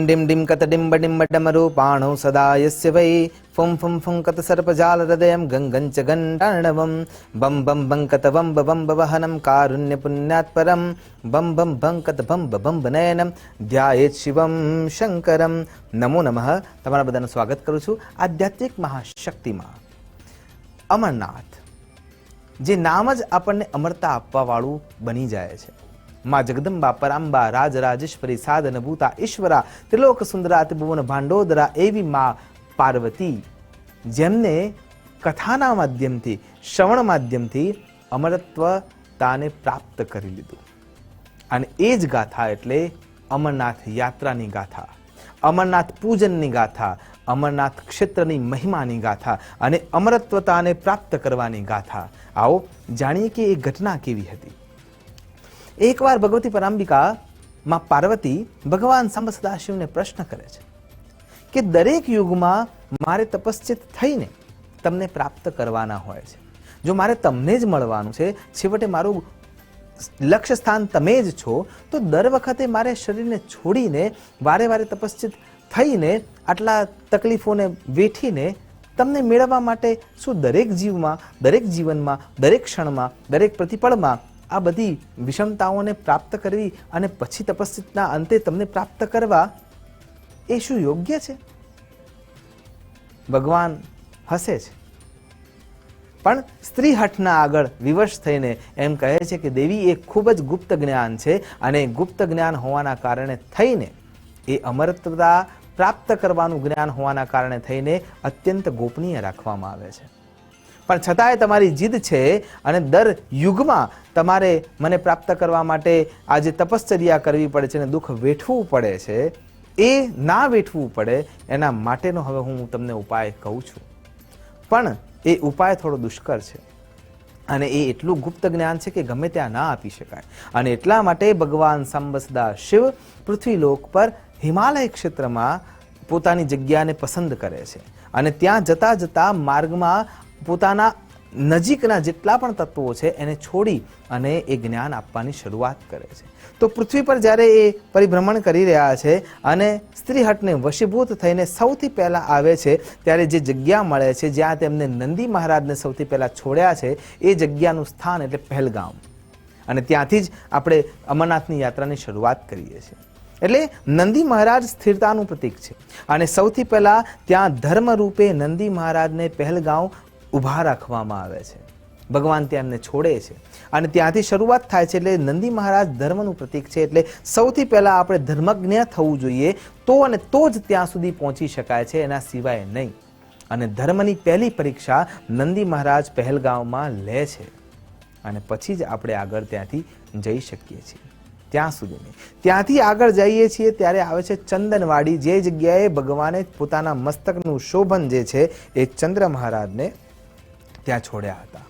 Dim dim कत डिम्ब डिम्ब डमरूपाणौ सदा यस्य वै फुं फुं फुं कत सर्पजाल हृदयं गङ्गञ्च गण्डार्णवं बं बं बं कत वम्ब वम्ब वहनं कारुण्य पुण्यात् परं बं बं बं कत बम्ब बम्ब नयनं ध्यायेत् शिवं शङ्करं। नमो नमः। તમારા બધાનું સ્વાગત કરું છું આધ્યાત્મિક મહાશક્તિમાં। અમરનાથ જે નામ જ આપણને અમરતા આપવાવાળું બની જાય છે। માં જગદંબા પરાંબા રાજરાજેશ્વરી સાધનભૂતા ઈશ્વરા ત્રિલોક સુંદરા ત્રિભુવન ભાંડોદરા એવી માં પાર્વતી જેમને કથાના માધ્યમથી શ્રવણ માધ્યમથી અમરત્વતાને પ્રાપ્ત કરી લીધું અને એ જ ગાથા એટલે અમરનાથ યાત્રાની ગાથા, અમરનાથ પૂજનની ગાથા, અમરનાથ ક્ષેત્રની મહિમાની ગાથા અને અમરત્વતાને પ્રાપ્ત કરવાની ગાથા। આવો જાણીએ કે એ ઘટના કેવી હતી। એકવાર ભગવતી પરાંબિકા માં પાર્વતી ભગવાન સાંબ સદાશિવને પ્રશ્ન કરે છે કે દરેક યુગમાં મારે તપસ્ચિત થઈને તમને પ્રાપ્ત કરવાના હોય છે। જો મારે તમને જ મળવાનું છે, છેવટે મારું લક્ષ્ય સ્થાન તમે જ છો, તો દર વખતે મારે શરીરને છોડીને વારે વારે તપસ્ચિત થઈને આટલા તકલીફોને વેઠીને તમને મેળવવા માટે શું દરેક જીવમાં, દરેક જીવનમાં, દરેક ક્ષણમાં, દરેક પ્રતિપળમાં આ બધી વિષમતાઓને પ્રાપ્ત કરવી અને પછી તપસ્યાના અંતે તમને પ્રાપ્ત કરવા એ શું યોગ્ય છે? ભગવાન હસે છે, પણ સ્ત્રી હઠના આગળ વિવશ થઈને એમ કહે છે કે દેવી એ ખૂબ જ ગુપ્ત જ્ઞાન છે અને ગુપ્ત જ્ઞાન હોવાના કારણે થઈને એ અમરત્વતા પ્રાપ્ત કરવાનું જ્ઞાન હોવાના કારણે થઈને અત્યંત ગોપનીય રાખવામાં આવે છે। પણ છતાંય તમારી જીદ છે અને દર યુગમાં તમારે મને પ્રાપ્ત કરવા માટે આ જે તપશ્ચર્યા કરવી પડે છે અને દુઃખ વેઠવું પડે છે, એ ના વેઠવું પડે એના માટેનો હવે હું તમને ઉપાય કહું છું। પણ એ ઉપાય થોડો દુષ્કર છે અને એ એટલું ગુપ્ત જ્ઞાન છે કે ગમે ત્યાં ના આપી શકાય અને એટલા માટે ભગવાન સાંબ સદા શિવ પૃથ્વીલોક પર હિમાલય ક્ષેત્રમાં પોતાની જગ્યાને પસંદ કરે છે અને ત્યાં જતા જતા માર્ગમાં પોતાના નજીકના જેટલા પણ તત્વો છે એને છોડી અને એ જ્ઞાન આપવાની શરૂઆત કરે છે। તો પૃથ્વી પર જ્યારે એ પરિભ્રમણ કરી રહ્યા છે અને સ્ત્રી હટને વશીભૂત થઈને સૌથી પહેલા આવે છે ત્યારે જે જગ્યા મળે છે જ્યાં તેમને નંદી મહારાજને સૌથી પહેલા છોડ્યા છે એ જગ્યાનું સ્થાન એટલે પહેલગામ અને ત્યાંથી જ આપણે અમરનાથની યાત્રાની શરૂઆત કરીએ છીએ। એટલે નંદી મહારાજ સ્થિરતાનું પ્રતીક છે અને સૌથી પહેલા ત્યાં ધર્મરૂપે નંદી મહારાજને પહેલગામ ઊભા રાખવામાં આવે છે। ભગવાન ત્યાં એમને છોડે છે અને ત્યાંથી શરૂઆત થાય છે। એટલે નંદી મહારાજ ધર્મનું પ્રતીક છે એટલે સૌથી પહેલા આપણે ધર્મજ્ઞ થવું જોઈએ તો અને તો જ ત્યાં સુધી પહોંચી શકાય છે, એના સિવાય નહીં। અને ધર્મની પહેલી પરીક્ષા નંદી મહારાજ પહેલગામમાં લે છે અને પછી જ આપણે આગળ ત્યાંથી જઈ શકીએ છીએ। ત્યાં સુધી નહીં, ત્યાંથી આગળ જઈએ છીએ ત્યારે આવે છે ચંદનવાડી, જે જગ્યાએ ભગવાને પોતાના મસ્તકનું શોભન જે છે એ ચંદ્ર મહારાજને ત્યાં છોડ્યા હતા।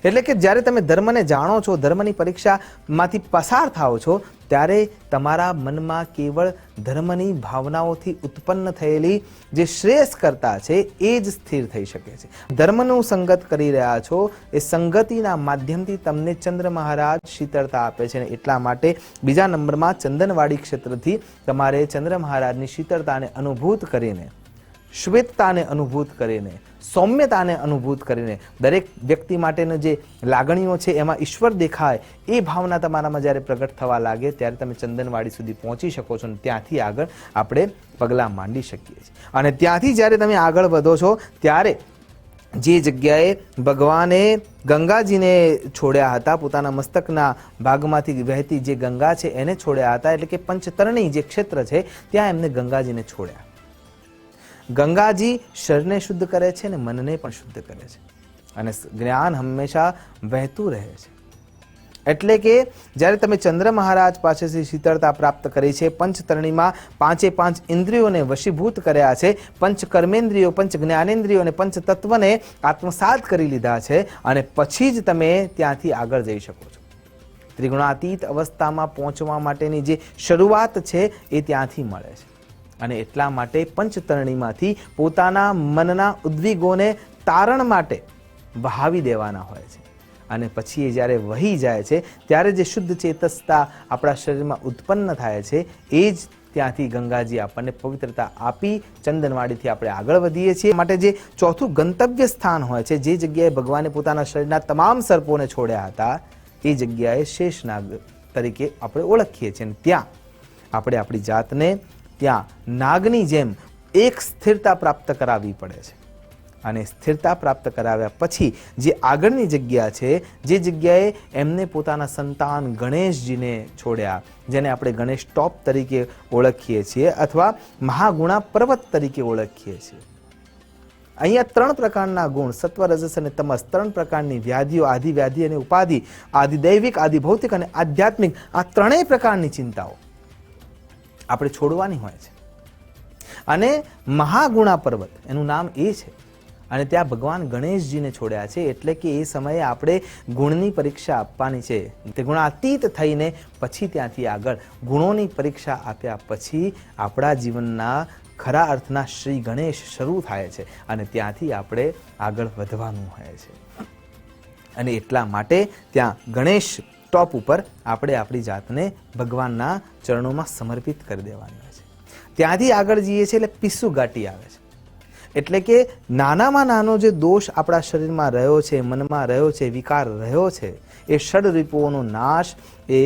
એટલે કે જ્યારે તમે ધર્મને જાણો છો, ધર્મની પરીક્ષામાંથી પસાર થાઓ છો, ત્યારે તમારા મનમાં કેવળ ધર્મની ભાવનાઓથી ઉત્પન્ન થયેલી જે શ્રેયસ્કર્તા છે એ જ સ્થિર થઈ શકે છે। ધર્મનું સંગત કરી રહ્યા છો, એ સંગતિના માધ્યમથી તમને ચંદ્ર મહારાજ શીતળતા આપે છે અને એટલા માટે બીજા નંબરમાં ચંદનવાડી ક્ષેત્રથી તમારે ચંદ્ર મહારાજની શીતળતાને અનુભૂત કરીને, શ્વેતતાને અનુભૂત કરીને, સૌમ્યતાને અનુભૂત કરીને દરેક વ્યક્તિ માટેનો જે લાગણીઓ છે એમાં ઈશ્વર દેખાય એ ભાવના તમારામાં જ્યારે પ્રગટ થવા લાગે ત્યારે તમે ચંદનવાડી સુધી પહોંચી શકો છો અને ત્યાંથી આગળ આપણે પગલાં માંડી શકીએ છીએ। અને ત્યાંથી જ્યારે તમે આગળ વધો છો ત્યારે જે જગ્યાએ ભગવાને ગંગાજીને છોડ્યા હતા, પોતાના મસ્તકના ભાગમાંથી વહેતી જે ગંગા છે એને છોડ્યા હતા, એટલે કે પંચતરણી જે ક્ષેત્ર છે ત્યાં એમને ગંગાજીને છોડ્યા। ગંગાજી શરીરને શુદ્ધ કરે છે અને મનને પણ શુદ્ધ કરે છે અને જ્ઞાન હંમેશા વહેતું રહે છે। એટલે કે જ્યારે તમે ચંદ્ર મહારાજ પાસેથી શીતળતા પ્રાપ્ત કરી છે, પંચતરણીમાં પાંચે પાંચ ઇન્દ્રિયોને વશીભૂત કર્યા છે, પંચ કર્મેન્દ્રિયો, પંચ જ્ઞાનેન્દ્રિયો અને પંચ તત્વને આત્મસાત કરી લીધા છે અને પછી જ તમે ત્યાંથી આગળ જઈ શકો છો। ત્રિગુણાતીત અવસ્થામાં પહોંચવા માટેની જે શરૂઆત છે એ ત્યાંથી મળે છે અને એટલા માટે પંચતરણીમાંથી પોતાના મનના ઉદ્વિગોને તારણ માટે વહાવી દેવાના હોય છે અને પછી એ જ્યારે વહી જાય છે ત્યારે જે શુદ્ધ ચેતસતા આપણા શરીરમાં ઉત્પન્ન થાય છે એ જ ત્યાંથી ગંગાજી આપણને પવિત્રતા આપી ચંદનવાડીથી આપણે આગળ વધીએ છીએ. માટે જે ચોથું ગંતવ્ય સ્થાન હોય છે, જે જગ્યાએ ભગવાને પોતાના શરીરના તમામ સર્પોને છોડ્યા હતા, એ જગ્યાએ શેષનાગ તરીકે આપણે ઓળખીએ છીએ. ત્યાં આપણે આપણી જાતને ત્યાં નાગની જેમ એક સ્થિરતા પ્રાપ્ત કરાવવી પડે છે. અને સ્થિરતા પ્રાપ્ત કરાવ્યા પછી જે આગળની જગ્યા છે, જે જગ્યાએ એમને પોતાના સંતાન ગણેશજીને છોડ્યા, જેને આપણે ગણેશ ટોપ તરીકે ઓળખીએ છીએ અથવા મહાગુણા પર્વત તરીકે ઓળખીએ છીએ. અહીંયા 3 પ્રકારના ગુણ, સત્વ, રજસ અને તમસ, 3 પ્રકારની વ્યાધિઓ, આદિ વ્યાધિ અને ઉપાધિ, આદિ દૈવિક, આદિ ભૌતિક અને આધ્યાત્મિક, આ 3 પ્રકારની ચિંતાઓ આપણે છોડવાની હોય છે. અને મહાગુણા પર્વત એનું નામ એ છે. અને ત્યાં ભગવાન ગણેશજીને છોડ્યા છે. એટલે કે એ સમયે આપણે ગુણની પરીક્ષા આપવાની છે. તે ગુણાતીત થઈને પછી ત્યાંથી આગળ ગુણોની પરીક્ષા આપ્યા પછી આપણા જીવનના ખરા અર્થના શ્રી ગણેશ શરૂ થાય છે. અને ત્યાંથી આપણે આગળ વધવાનું હોય છે. અને એટલા માટે ત્યાં ગણેશ ટોપ ઉપર આપણે આપણી જાતને ભગવાનના ચરણોમાં સમર્પિત કરી દેવાની હોય છે. ત્યાંથી આગળ જઈએ છીએ એટલે પિસ્સુ ઘાટી આવે છે. એટલે કે નાનામાં નાનો જે દોષ આપણા શરીરમાં રહ્યો છે, મનમાં રહ્યો છે, વિકાર રહ્યો છે, એ ષડરીપુઓનો નાશ એ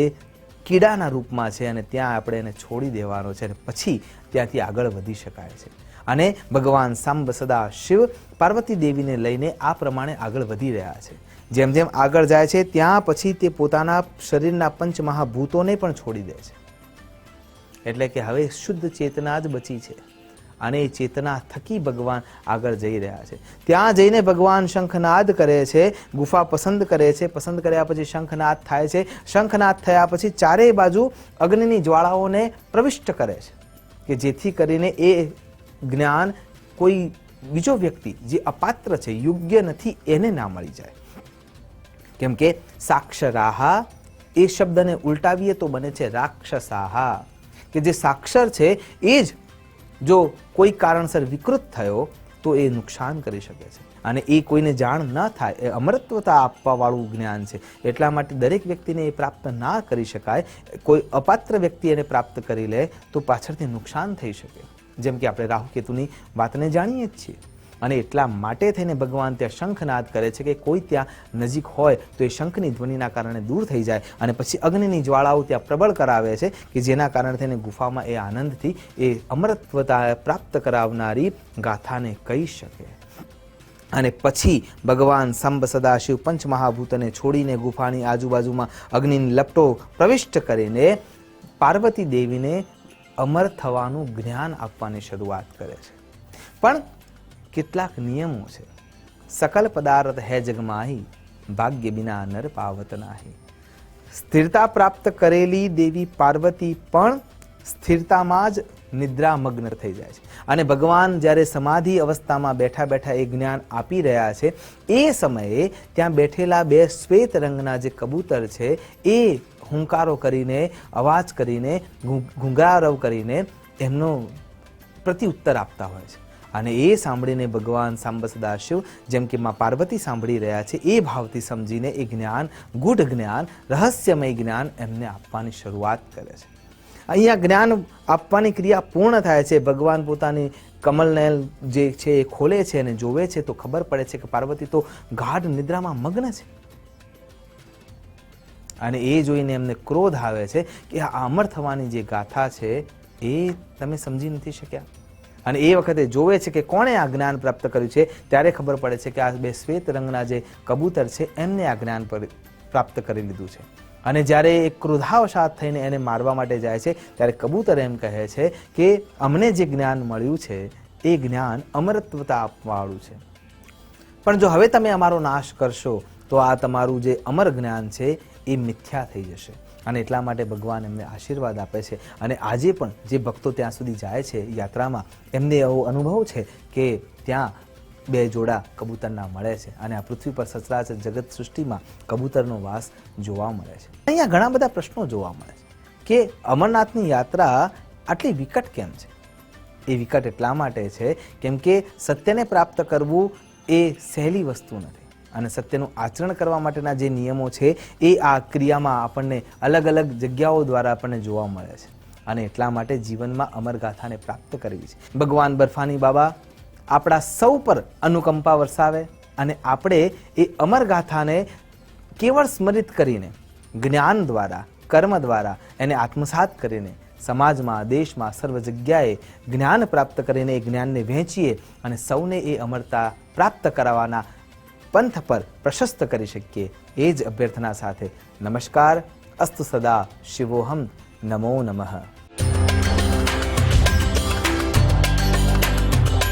કીડાના રૂપમાં છે. અને ત્યાં આપણે એને છોડી દેવાનો છે. અને પછી ત્યાંથી આગળ વધી શકાય છે. અને ભગવાન સાંબ સદા શિવ પાર્વતી દેવીને લઈને આ પ્રમાણે આગળ વધી રહ્યા છે. જેમ જેમ આગળ જાય છે ત્યાં પછી તે પોતાના શરીરના પંચમહાભૂતોને પણ છોડી દે છે. એટલે કે હવે શુદ્ધ ચેતના જ બચી છે. અને એ ચેતના થકી ભગવાન આગળ જઈ રહ્યા છે. ત્યાં જઈને ભગવાન શંખનાદ કરે છે, ગુફા પસંદ કરે છે. પસંદ કર્યા પછી શંખનાદ થાય છે. શંખનાદ થયા પછી ચારેય બાજુ અગ્નિની જ્વાળાઓને પ્રવિષ્ટ કરે છે, કે જેથી કરીને એ જ્ઞાન કોઈ બીજો વ્યક્તિ જે અપાત્ર છે, યોગ્ય નથી, એને ના મળી જાય. કેમ કે સાક્ષરાહા એ શબ્દને ઉલટાવીએ તો બને છે રાક્ષસાહા, કે જે સાક્ષર છે એ જ જો કોઈ કારણસર વિકૃત થયો તો એ નુકસાન કરી શકે છે. અને એ કોઈને જાણ ન થાય, એ અમરત્વતા આપવાવાળું જ્ઞાન છે. એટલા માટે દરેક વ્યક્તિને એ પ્રાપ્ત ના કરી શકાય. કોઈ અપાત્ર વ્યક્તિ એને પ્રાપ્ત કરી લે તો પાછળથી નુકસાન થઈ શકે. જેમ કે આપણે રાહુ કેતુની વાતને જાણીએ જ છીએ. અને એટલા માટે થઈને ભગવાન ત્યાં શંખનાદ કરે છે કે કોઈ ત્યાં નજીક હોય તો એ શંખની ધ્વનિના કારણે દૂર થઈ જાય. અને પછી અગ્નિની જ્વાળાઓ ત્યાં પ્રબળ કરાવે છે, કે જેના કારણે થઈને ગુફામાં એ આનંદથી એ અમરત્વતા પ્રાપ્ત કરાવનારી ગાથાને કહી શકે. અને પછી ભગવાન સંબ સદાશિવ પંચમહાભૂતને છોડીને ગુફાની આજુબાજુમાં અગ્નિની લપટો પ્રવિષ્ટ કરીને પાર્વતી દેવીને અમર થવાનું જ્ઞાન આપવાની શરૂઆત કરે છે. પણ કેટલાક નિયમો છે. સકલ પદાર્થ હે જગમાહી, ભાગ્ય બિના નર પાવત નાહી. સ્થિરતા પ્રાપ્ત કરેલી દેવી પાર્વતી પણ સ્થિરતામાં જ નિદ્રામગ્ન થઈ જાય છે. અને ભગવાન જ્યારે સમાધિ અવસ્થામાં બેઠા બેઠા એ જ્ઞાન આપી રહ્યા છે, એ સમયે ત્યાં બેઠેલા 2 શ્વેત રંગના જે કબૂતર છે એ હુંકારો કરીને, અવાજ કરીને, ઘૂંઘરારવ કરીને એમનો પ્રત્યુત્તર આપતા હોય છે. અને એ સાંભળીને ભગવાન સાંબ સદાશિવ, જેમ કે માં પાર્વતી સાંભળી રહ્યા છે, એ ભાવથી સમજીને એ જ્ઞાન, ગૂઢ જ્ઞાન, રહસ્યમય જ્ઞાન એમને આપવાની શરૂઆત કરે છે. અહીંયા જ્ઞાન આપવાની ક્રિયા પૂર્ણ થાય છે. ભગવાન પોતાની કમલનયન જે છે એ ખોલે છે અને જોવે છે તો ખબર પડે છે કે પાર્વતી તો ગાઢ નિદ્રામાં મગ્ન છે. અને એ જોઈને એમને ક્રોધ આવે છે કે આ અમર થવાની જે ગાથા છે એ તમે સમજી નથી શક્યા. અને એ વખતે જોવે છે કે કોણે આ જ્ઞાન પ્રાપ્ત કર્યું છે. ત્યારે ખબર પડે છે કે આ 2 શ્વેત રંગના જે કબૂતર છે એમને આ જ્ઞાન પ્રાપ્ત કરી લીધું છે. અને જ્યારે એ ક્રોધાવશાત થઈને એને મારવા માટે જાય છે ત્યારે કબૂતર એમ કહે છે કે અમને જે જ્ઞાન મળ્યું છે એ જ્ઞાન અમરત્વતા આપવાવાળું છે, પણ જો હવે તમે અમારો નાશ કરશો તો આ તમારું જે અમર જ્ઞાન છે એ મિથ્યા થઈ જશે. અને એટલા માટે ભગવાન એમને આશીર્વાદ આપે છે. અને આજે પણ જે ભક્તો ત્યાં સુધી જાય છે યાત્રામાં, એમને એવો અનુભવ છે કે ત્યાં 2 જોડા કબૂતરના મળે છે. અને આ પૃથ્વી પર સચરાચર જગત સૃષ્ટિમાં કબૂતરનો વાસ જોવા મળે છે. અહીંયા ઘણા બધા પ્રશ્નો જોવા મળે છે કે અમરનાથની યાત્રા આટલી વિકટ કેમ છે. એ વિકટ એટલા માટે છે કેમ કે સત્યને પ્રાપ્ત કરવું એ સહેલી વસ્તુ નથી. અને સત્યનું આચરણ કરવા માટેના જે નિયમો છે એ આ ક્રિયામાં આપણને અલગ અલગ જગ્યાઓ દ્વારા આપણને જોવા મળે છે. અને એટલા માટે જીવનમાં અમરગાથાને પ્રાપ્ત કરવી છે. ભગવાન બર્ફાની બાબા આપણા સૌ પર અનુકંપા વરસાવે અને આપણે એ અમરગાથાને કેવળ સ્મરિત કરીને, જ્ઞાન દ્વારા, કર્મ દ્વારા એને આત્મસાત કરીને સમાજમાં, દેશમાં, સર્વ જગ્યાએ જ્ઞાન પ્રાપ્ત કરીને એ જ્ઞાનને વહેંચીએ અને સૌને એ અમરતા પ્રાપ્ત કરાવવાના પંથ પર પ્રશસ્ત કરી શકીએ. એ જ અભ્યર્થના સાથે નમસ્કાર. અસ્તુ સદા શિવોહમ. નમો નમઃ.